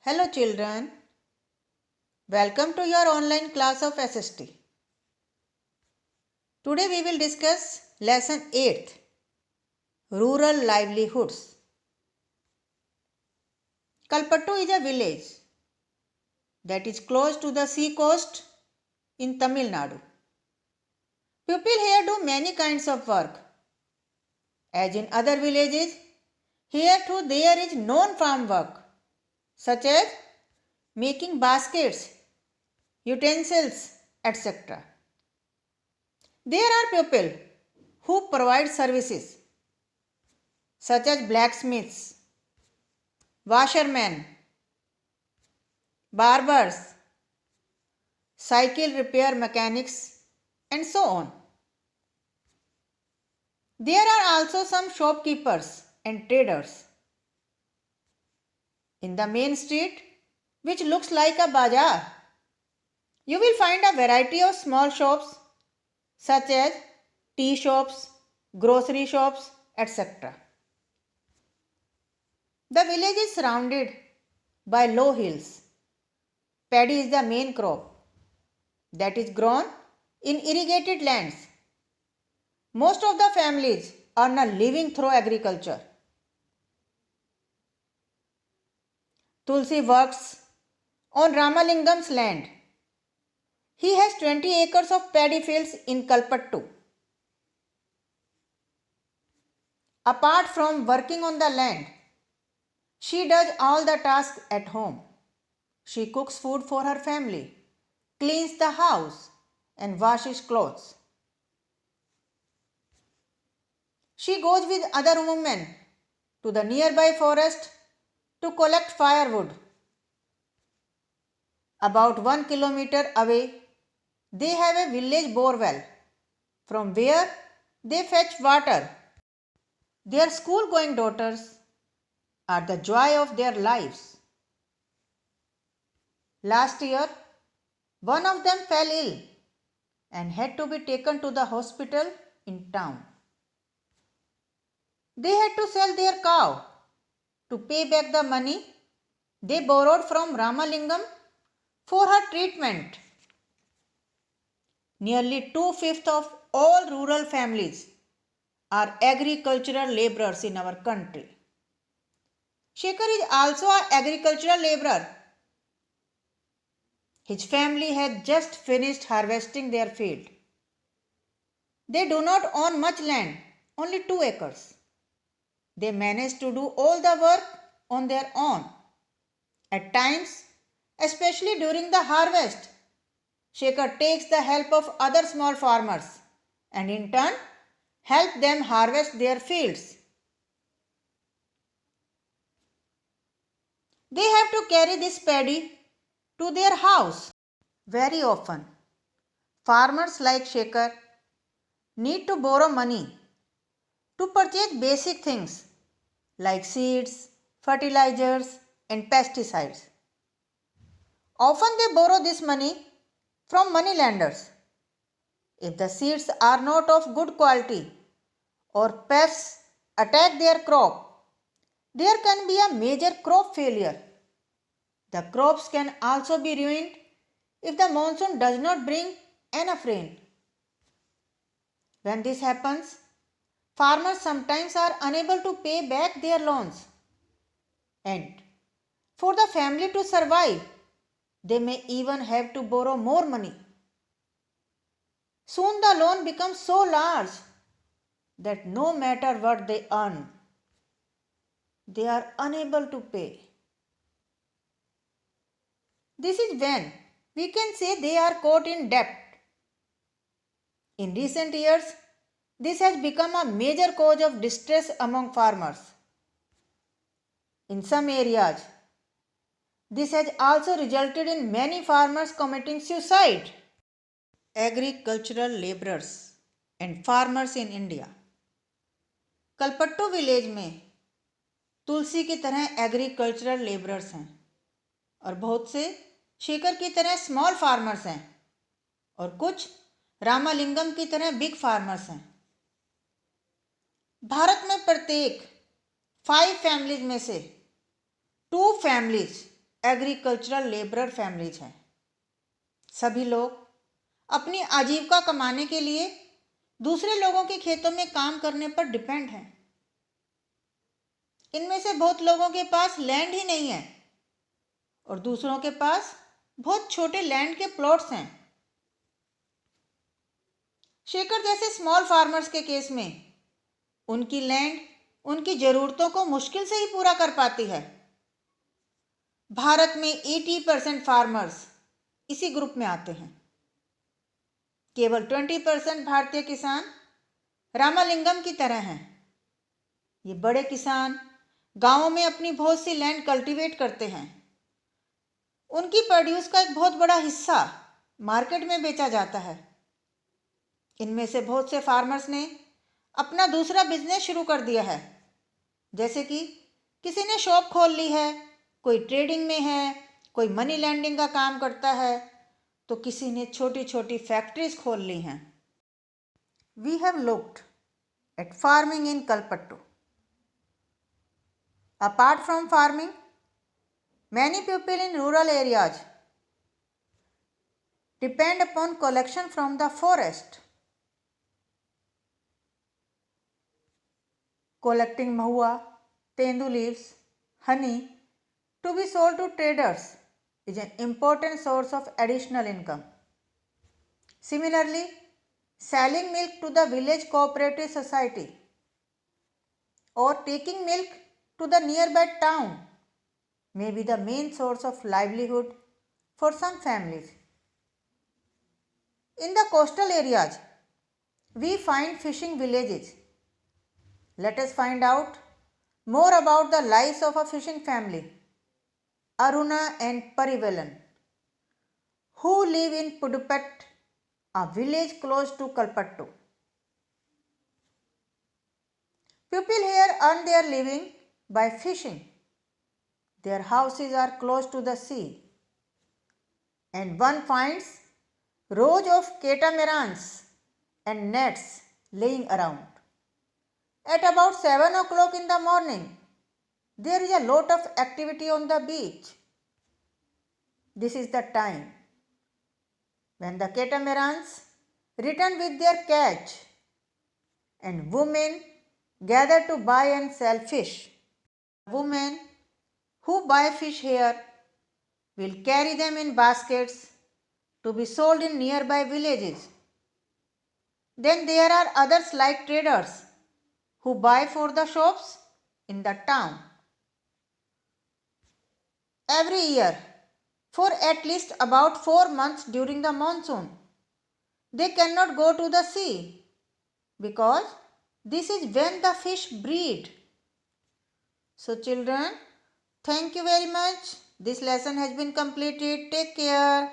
Hello children, welcome to your online class of SST. Today we will discuss lesson 8th, Rural Livelihoods. Kalpattu is a village that is close to the sea coast in Tamil Nadu. People here do many kinds of work. As in other villages, here too there is non-farm work such as making baskets, utensils, etc. There are people who provide services such as blacksmiths, washermen, barbers, cycle repair mechanics, and so on. There are also some shopkeepers and traders. In the main street, which looks like a bazaar, you will find a variety of small shops such as tea shops, grocery shops, etc. The village is surrounded by low hills. Paddy is the main crop that is grown in irrigated lands. Most of the families earn a living through agriculture. Tulsi works on Ramalingam's land. He has 20 acres of paddy fields in Kalpattu. Apart from working on the land, she does all the tasks at home. She cooks food for her family, cleans the house, and washes clothes. She goes with other women to the nearby forest to collect firewood. About 1 kilometer away, they have a village borewell from where they fetch water. Their school-going daughters are the joy of their lives. Last year, one of them fell ill and had to be taken to the hospital in town. They had to sell their cow to pay back the money they borrowed from Ramalingam for her treatment. Nearly 2/5 of all rural families are agricultural laborers in our country. Shekhar is also an agricultural laborer. His family has just finished harvesting their field. They do not own much land, only 2 acres. They manage to do all the work on their own. At times, especially during the harvest, Shekhar takes the help of other small farmers and in turn help them harvest their fields. They have to carry this paddy to their house. Very often, farmers like Shekhar need to borrow money to purchase basic things like seeds, fertilizers, and pesticides. Often they borrow this money from moneylenders. If the seeds are not of good quality or pests attack their crop, there can be a major crop failure. The crops can also be ruined if the monsoon does not bring enough rain. When this happens, farmers sometimes are unable to pay back their loans. And for the family to survive, they may even have to borrow more money. Soon the loan becomes so large that no matter what they earn, they are unable to pay. This is when we can say they are caught in debt. In recent years, this has become a major cause of distress among farmers. In some areas, this has also resulted in many farmers committing suicide. Agricultural laborers and farmers in India. Kalpattu village में तुलसी की तरह agricultural labourers हैं और बहुत से शेखर की तरह small farmers हैं और कुछ रामालिंगम की तरह बिग फार्मर्स हैं. भारत में प्रत्येक 5 फैमिलीज में से 2 फैमिलीज एग्रीकल्चरल लेबरर फैमिलीज हैं। सभी लोग अपनी आजीविका कमाने के लिए दूसरे लोगों के खेतों में काम करने पर डिपेंड हैं। इनमें से बहुत लोगों के पास लैंड ही नहीं है और दूसरों के पास बहुत छोटे लैंड के प्लॉट्स हैं। शेखर जैसे स्मॉल फार्मर्स के केस में उनकी लैंड उनकी ज़रूरतों को मुश्किल से ही पूरा कर पाती है। भारत में 80% फार्मर्स इसी ग्रुप में आते हैं। केवल 20% भारतीय किसान रामालिंगम की तरह हैं। ये बड़े किसान गांवों में अपनी बहुत सी लैंड कल्टीवेट करते हैं। उनकी प्रोड्यूस का एक बहुत बड़ा हिस्सा मार्केट में बेचा जाता है। इनमें से बहुत से फार्मर्स ने अपना दूसरा बिजनेस शुरू कर दिया है, जैसे कि किसी ने शॉप खोल ली है, कोई ट्रेडिंग में है, कोई मनी लैंडिंग का काम करता है, तो किसी ने छोटी छोटी फैक्ट्रीज खोल ली हैं। We have looked at farming in Kalpattu. Apart from farming, many people in rural areas depend upon collection from the forest. Collecting mahua, tendu leaves, honey to be sold to traders is an important source of additional income. Similarly, selling milk to the village cooperative society or taking milk to the nearby town may be the main source of livelihood for some families. In the coastal areas, we find fishing villages. Let us find out more about the lives of a fishing family, Aruna and Parivalan, who live in Pudupet, a village close to Kalpattu. People here earn their living by fishing. Their houses are close to the sea, and one finds rows of catamarans and nets laying around. At about 7 o'clock in the morning, there is a lot of activity on the beach. This is the time when the catamarans return with their catch and women gather to buy and sell fish. Women who buy fish here will carry them in baskets to be sold in nearby villages. Then there are others like traders who buy for the shops in the town. Every year, for at least about 4 months during the monsoon, they cannot go to the sea because this is when the fish breed. So children, thank you very much. This lesson has been completed. Take care.